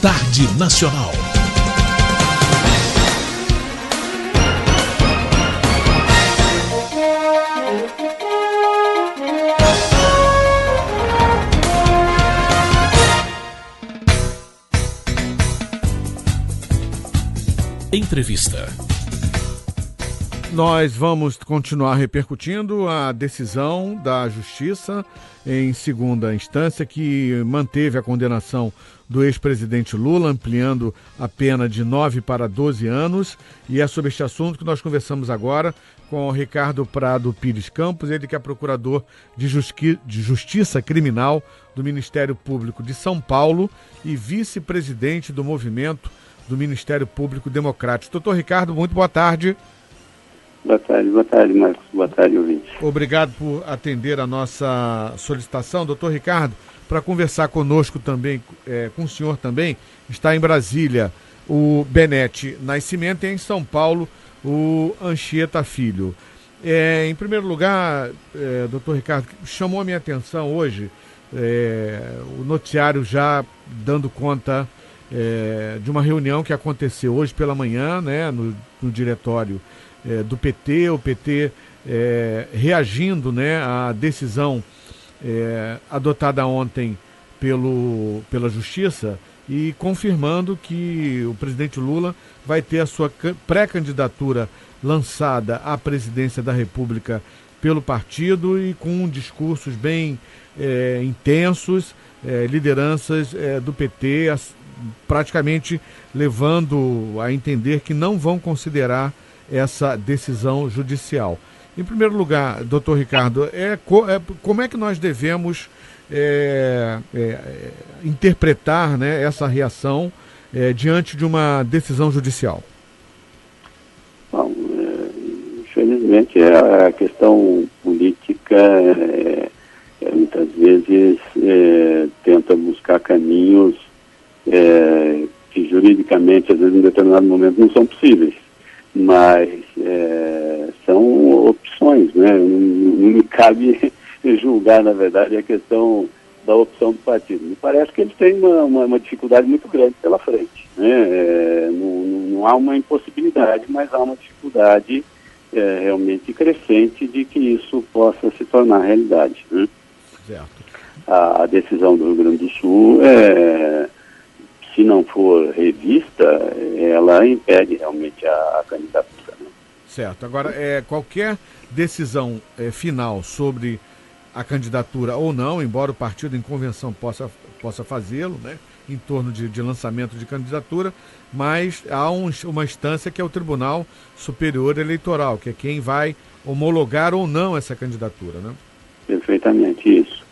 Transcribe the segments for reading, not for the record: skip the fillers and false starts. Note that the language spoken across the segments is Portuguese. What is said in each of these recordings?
Tarde Nacional. Entrevista. Nós vamos continuar repercutindo a decisão da Justiça em segunda instância que manteve a condenação do ex-presidente Lula, ampliando a pena de 9 para 12 anos. E é sobre este assunto que nós conversamos agora com o Ricardo Prado Pires Campos, ele que é procurador de Justiça Criminal do Ministério Público de São Paulo e vice-presidente do movimento do Ministério Público Democrático. Doutor Ricardo, muito boa tarde. Boa tarde, Marcos. Boa tarde, ouvinte. Obrigado por atender a nossa solicitação. Doutor Ricardo, para conversar conosco também, com o senhor também, está em Brasília o Benete Nascimento e em São Paulo o Anchieta Filho. Em primeiro lugar, doutor Ricardo, chamou a minha atenção hoje o noticiário já dando conta de uma reunião que aconteceu hoje pela manhã, né, no diretório do PT, o PT reagindo, né, à decisão adotada ontem pela Justiça e confirmando que o presidente Lula vai ter a sua pré-candidatura lançada à presidência da República pelo partido e com discursos bem intensos, lideranças do PT praticamente levando a entender que não vão considerar essa decisão judicial. Em primeiro lugar, doutor Ricardo, como é que nós devemos interpretar, né, essa reação diante de uma decisão judicial? Bom, infelizmente a questão política muitas vezes tenta buscar caminhos que juridicamente, às vezes, em determinado momento, não são possíveis. Mas são opções, né? Não me cabe julgar, na verdade, a questão da opção do partido. Me parece que eles têm uma dificuldade muito grande pela frente, né? Não há uma impossibilidade, mas há uma dificuldade realmente crescente de que isso possa se tornar realidade, né? Certo. A decisão do Rio Grande do Sul se não for revista, ela impede realmente a candidatura, né? Certo. Agora, qualquer decisão final sobre a candidatura ou não, embora o partido em convenção possa fazê-lo, né, em torno de lançamento de candidatura, mas há uma instância que é o Tribunal Superior Eleitoral, que é quem vai homologar ou não essa candidatura, né? Perfeitamente, isso.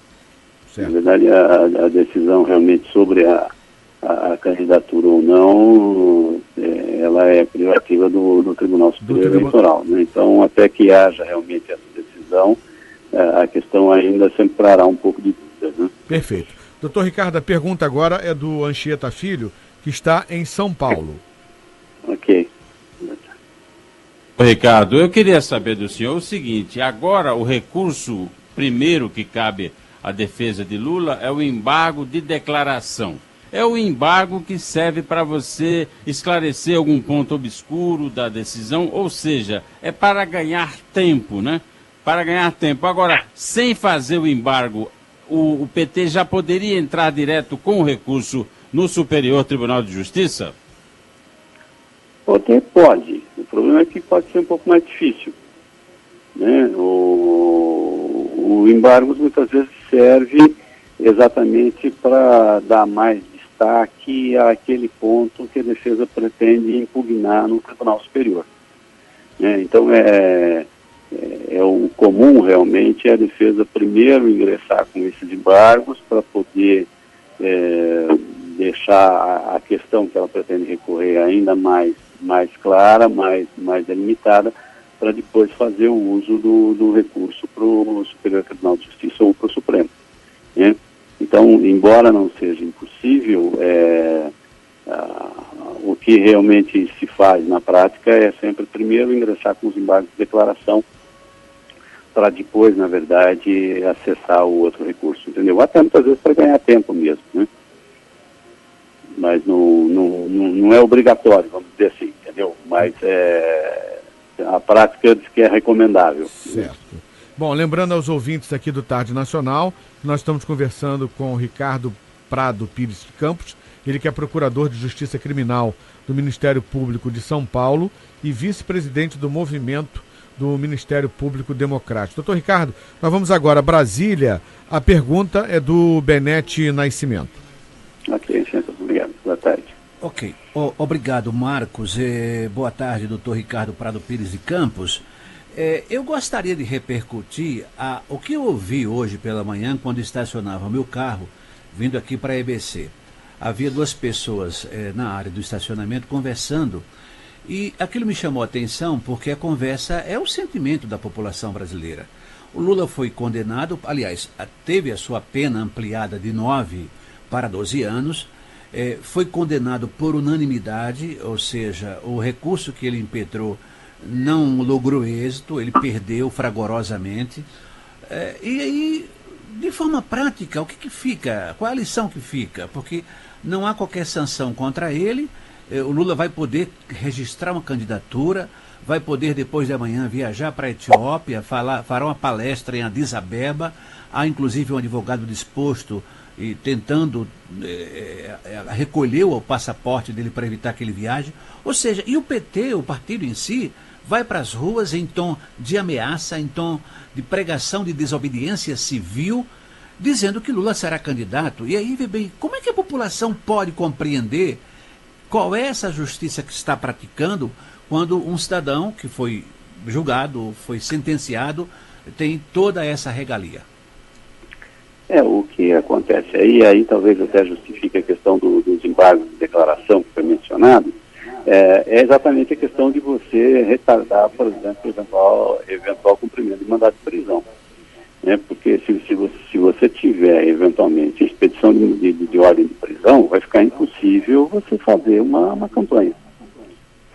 Certo. Na verdade, a decisão realmente sobre a candidatura ou não, ela é privativa do Tribunal Superior Eleitoral, né? Então, até que haja realmente essa decisão, a questão ainda sempre trará um pouco de dúvida, né? Perfeito. Doutor Ricardo, a pergunta agora é do Anchieta Filho, que está em São Paulo. Ok. Ricardo, eu queria saber do senhor o seguinte: agora o recurso primeiro que cabe à defesa de Lula é o embargo de declaração. É o embargo que serve para você esclarecer algum ponto obscuro da decisão, ou seja, é para ganhar tempo, né? Para ganhar tempo. Agora, sem fazer o embargo, o PT já poderia entrar direto com o recurso no Superior Tribunal de Justiça? Pode. O problema é que pode ser um pouco mais difícil, né? O embargo muitas vezes serve exatamente para dar mais destaque àquele ponto que a defesa pretende impugnar no Tribunal Superior, né? Então o comum realmente é a defesa primeiro ingressar com esses embargos para poder deixar a questão que ela pretende recorrer ainda mais clara, mais delimitada, para depois fazer o uso do recurso para o Superior Tribunal de Justiça ou para o Supremo, né? Então, embora não seja impossível, o que realmente se faz na prática é sempre primeiro ingressar com os embargos de declaração para depois, na verdade, acessar o outro recurso, entendeu? Até muitas vezes para ganhar tempo mesmo, né? Mas mas não é obrigatório, vamos dizer assim, entendeu? Mas a prática diz que é recomendável. Certo. Bom, lembrando aos ouvintes aqui do Tarde Nacional, nós estamos conversando com o Ricardo Prado Pires de Campos, ele que é procurador de Justiça Criminal do Ministério Público de São Paulo e vice-presidente do movimento do Ministério Público Democrático. Doutor Ricardo, nós vamos agora a Brasília. A pergunta é do Benete Nascimento. Ok, senhor, obrigado. Boa tarde. Ok, obrigado, Marcos. Boa tarde, doutor Ricardo Prado Pires de Campos. Eu gostaria de repercutir o que eu ouvi hoje pela manhã quando estacionava meu carro vindo aqui para a EBC. Havia duas pessoas na área do estacionamento conversando e aquilo me chamou a atenção porque a conversa é o sentimento da população brasileira. O Lula foi condenado, aliás, teve a sua pena ampliada de 9 para 12 anos, foi condenado por unanimidade, ou seja, o recurso que ele impetrou não logrou êxito, ele perdeu fragorosamente. E aí, de forma prática, o que fica? Qual é a lição que fica? Porque não há qualquer sanção contra ele, o Lula vai poder registrar uma candidatura, vai poder depois de amanhã viajar para a Etiópia, fará uma palestra em Addis Abeba, há inclusive um advogado disposto e tentando recolher o passaporte dele para evitar que ele viaje. Ou seja, e o PT, o partido em si, vai para as ruas em tom de ameaça, em tom de pregação de desobediência civil, dizendo que Lula será candidato. E aí, vê bem, como é que a população pode compreender qual é essa justiça que está praticando quando um cidadão que foi julgado, foi sentenciado, tem toda essa regalia? O que acontece aí talvez até justifique a questão dos embargos de declaração que foi mencionado, é exatamente a questão de você retardar, por exemplo, eventual cumprimento de mandado de prisão. Porque se você tiver, eventualmente, expedição de ordem de prisão, vai ficar impossível você fazer uma campanha.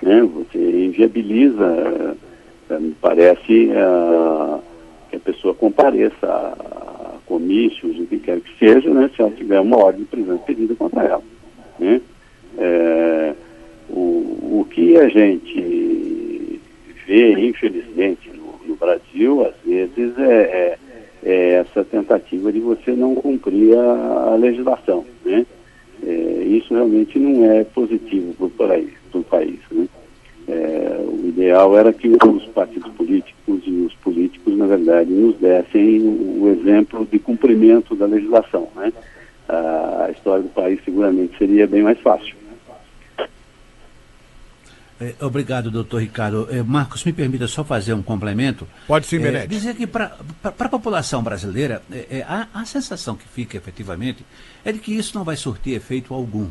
Você inviabiliza, me parece, que a pessoa compareça a comícios, o que quer que seja, se ela tiver uma ordem de prisão expedida contra ela. O que a gente vê, infelizmente, no Brasil, às vezes, é essa tentativa de você não cumprir a legislação. Isso realmente não é positivo para o país. O ideal era que os partidos políticos e os políticos, na verdade, nos dessem o exemplo de cumprimento da legislação. A história do país seguramente seria bem mais fácil. Obrigado, doutor Ricardo. Marcos, me permita só fazer um complemento. Pode sim, Benete. Dizer que para a população brasileira, a sensação que fica efetivamente é de que isso não vai surtir efeito algum.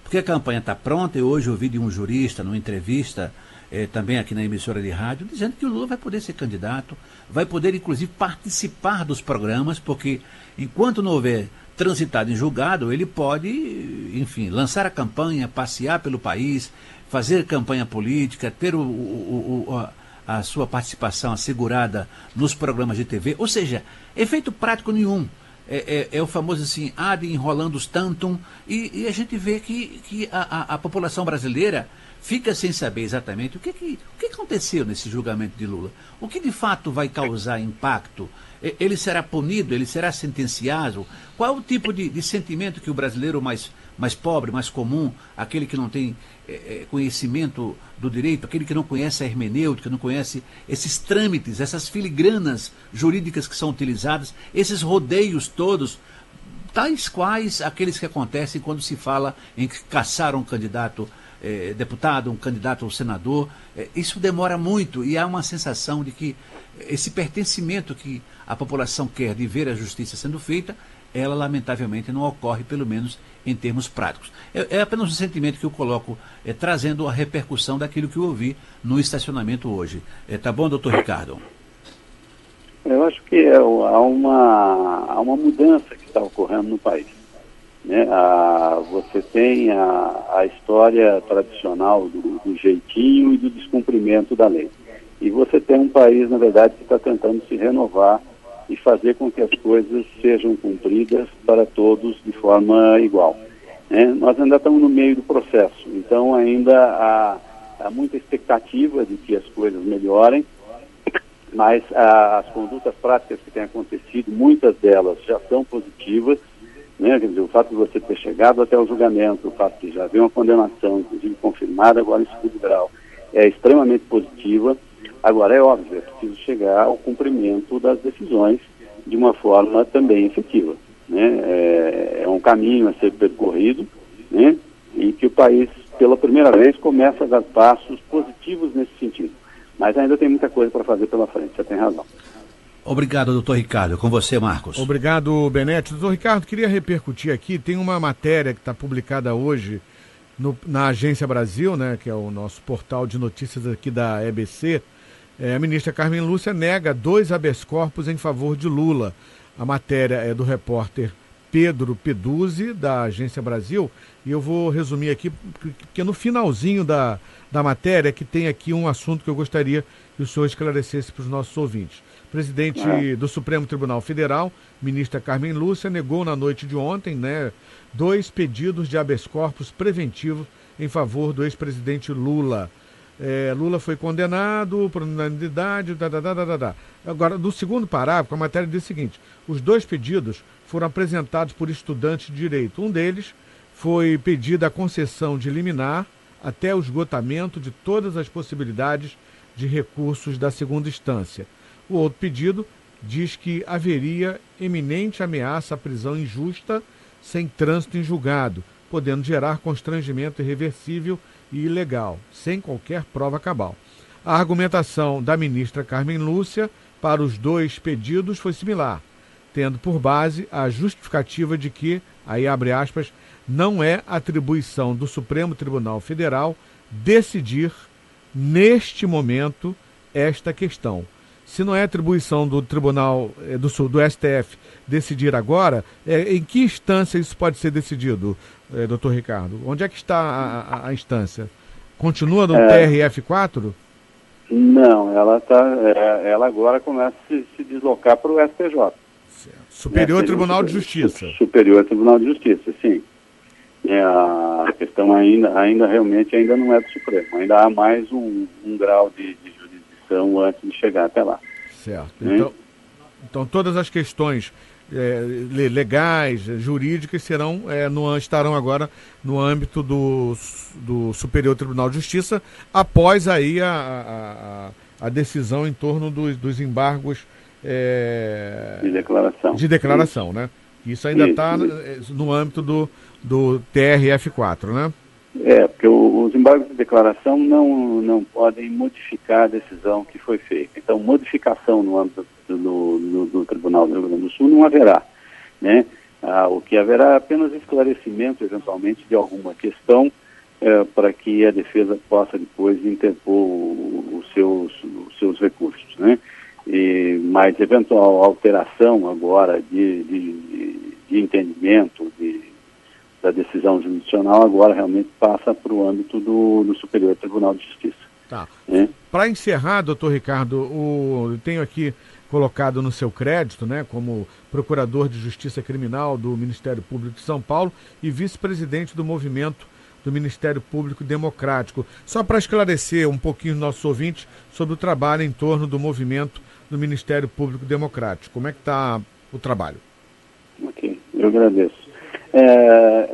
Porque a campanha está pronta, e hoje eu ouvi de um jurista, numa entrevista, também aqui na emissora de rádio, dizendo que o Lula vai poder ser candidato, vai poder inclusive participar dos programas, porque enquanto não houver transitado em julgado, ele pode, enfim, lançar a campanha, passear pelo país, fazer campanha política, ter a sua participação assegurada nos programas de TV, ou seja, efeito prático nenhum. É o famoso assim, ad enrolando tantum, e a gente vê que a população brasileira fica sem saber exatamente o que aconteceu nesse julgamento de Lula. O que de fato vai causar impacto? Ele será punido? Ele será sentenciado? Qual é o tipo de sentimento que o brasileiro mais pobre, mais comum, aquele que não tem conhecimento do direito, aquele que não conhece a hermenêutica, não conhece esses trâmites, essas filigranas jurídicas que são utilizadas, esses rodeios todos, tais quais aqueles que acontecem quando se fala em caçar um candidato deputado, um candidato ao senador, isso demora muito e há uma sensação de que esse pertencimento que a população quer de ver a justiça sendo feita, ela lamentavelmente não ocorre, pelo menos em termos práticos. É apenas um sentimento que eu coloco, trazendo a repercussão daquilo que eu ouvi no estacionamento hoje. Tá bom, doutor Ricardo? Eu acho que há uma mudança que está ocorrendo no país. Você tem a história tradicional do jeitinho e do descumprimento da lei. E você tem um país, na verdade, que está tentando se renovar e fazer com que as coisas sejam cumpridas para todos de forma igual. né? Nós ainda estamos no meio do processo, então ainda há muita expectativa de que as coisas melhorem, mas as condutas práticas que têm acontecido, muitas delas já são positivas, né? Quer dizer, o fato de você ter chegado até o julgamento, o fato de já haver uma condenação, inclusive confirmada agora em segundo grau, é extremamente positiva. Agora, é óbvio, é preciso chegar ao cumprimento das decisões de uma forma também efetiva, né? É um caminho a ser percorrido, né? E que o país, pela primeira vez, começa a dar passos positivos nesse sentido. Mas ainda tem muita coisa para fazer pela frente, você tem razão. Obrigado, doutor Ricardo. Com você, Marcos. Obrigado, Benetti. Doutor Ricardo, queria repercutir aqui, tem uma matéria que está publicada hoje na Agência Brasil, né, que é o nosso portal de notícias aqui da EBC. A ministra Carmen Lúcia nega 2 habeas corpus em favor de Lula. A matéria é do repórter Pedro Peduzzi, da Agência Brasil, e eu vou resumir aqui, porque no finalzinho da matéria que tem aqui um assunto que eu gostaria que o senhor esclarecesse para os nossos ouvintes. Presidente do Supremo Tribunal Federal, ministra Carmen Lúcia, negou na noite de ontem, né, 2 pedidos de habeas corpus preventivo em favor do ex-presidente Lula. Lula foi condenado por unanimidade. Agora, no segundo parágrafo, a matéria diz o seguinte: os 2 pedidos foram apresentados por estudantes de direito. Um deles foi pedida a concessão de liminar até o esgotamento de todas as possibilidades de recursos da segunda instância. O outro pedido diz que haveria eminente ameaça à prisão injusta sem trânsito em julgado, podendo gerar constrangimento irreversível e ilegal, sem qualquer prova cabal. A argumentação da ministra Carmen Lúcia para os 2 pedidos foi similar, tendo por base a justificativa de que, aí abre aspas, não é atribuição do Supremo Tribunal Federal decidir, neste momento, esta questão. Se não é atribuição do Tribunal do STF decidir agora, em que instância isso pode ser decidido, doutor Ricardo? Onde é que está a instância? Continua no TRF4? Não, ela agora começa a se deslocar para o STJ. Superior Tribunal de Justiça. Superior Tribunal de Justiça, sim. A questão ainda realmente não é do Supremo. Ainda há mais um grau de jurisdição antes de chegar até lá. Certo. Então todas as questões legais, jurídicas estarão agora no âmbito do Superior Tribunal de Justiça, após aí a decisão em torno dos embargos de declaração, né? Isso ainda está no âmbito do TRF4, né? Porque os embargos de declaração não podem modificar a decisão que foi feita. Então, modificação no âmbito do Tribunal do Rio Grande do Sul não haverá, né? O que haverá é apenas esclarecimento, eventualmente, de alguma questão para que a defesa possa depois interpor os seus recursos, né? Mas eventual alteração agora de entendimento da decisão jurisdicional agora realmente passa para o âmbito do Superior Tribunal de Justiça. Tá. Para encerrar, doutor Ricardo, eu tenho aqui colocado no seu crédito, né, como Procurador de Justiça Criminal do Ministério Público de São Paulo e vice-presidente do movimento do Ministério Público Democrático. Só para esclarecer um pouquinho os nossos ouvintes sobre o trabalho em torno do movimento do Ministério Público Democrático. Como é que está o trabalho? Ok, eu agradeço.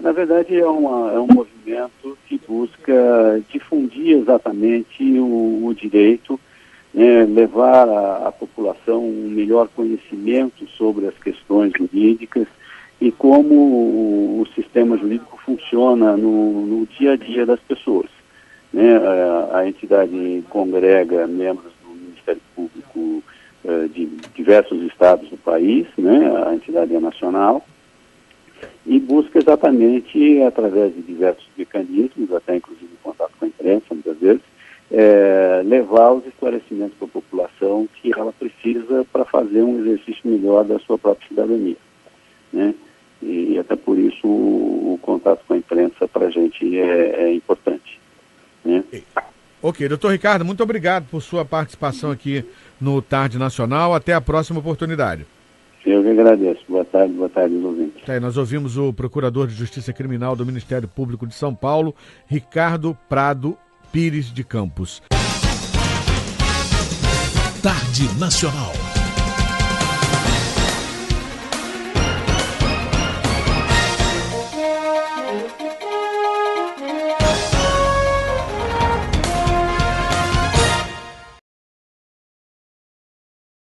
Na verdade, é um movimento que busca difundir exatamente o direito, levar à população um melhor conhecimento sobre as questões jurídicas e como o sistema jurídico funciona no dia a dia das pessoas. A entidade congrega membros do Ministério Público de diversos estados do país, a entidade é nacional, e busca exatamente, através de diversos mecanismos, até inclusive em contato com a imprensa, muitas vezes, levar os esclarecimentos para a população que ela precisa para fazer um exercício melhor da sua própria cidadania, E até por isso o contato com a imprensa para a gente é importante. Ok, doutor Ricardo, muito obrigado por sua participação aqui no Tarde Nacional. Até a próxima oportunidade. Eu que agradeço. Boa tarde aos ouvintes. Tá aí, nós ouvimos o Procurador de Justiça Criminal do Ministério Público de São Paulo, Ricardo Prado Pires de Campos. Tarde Nacional.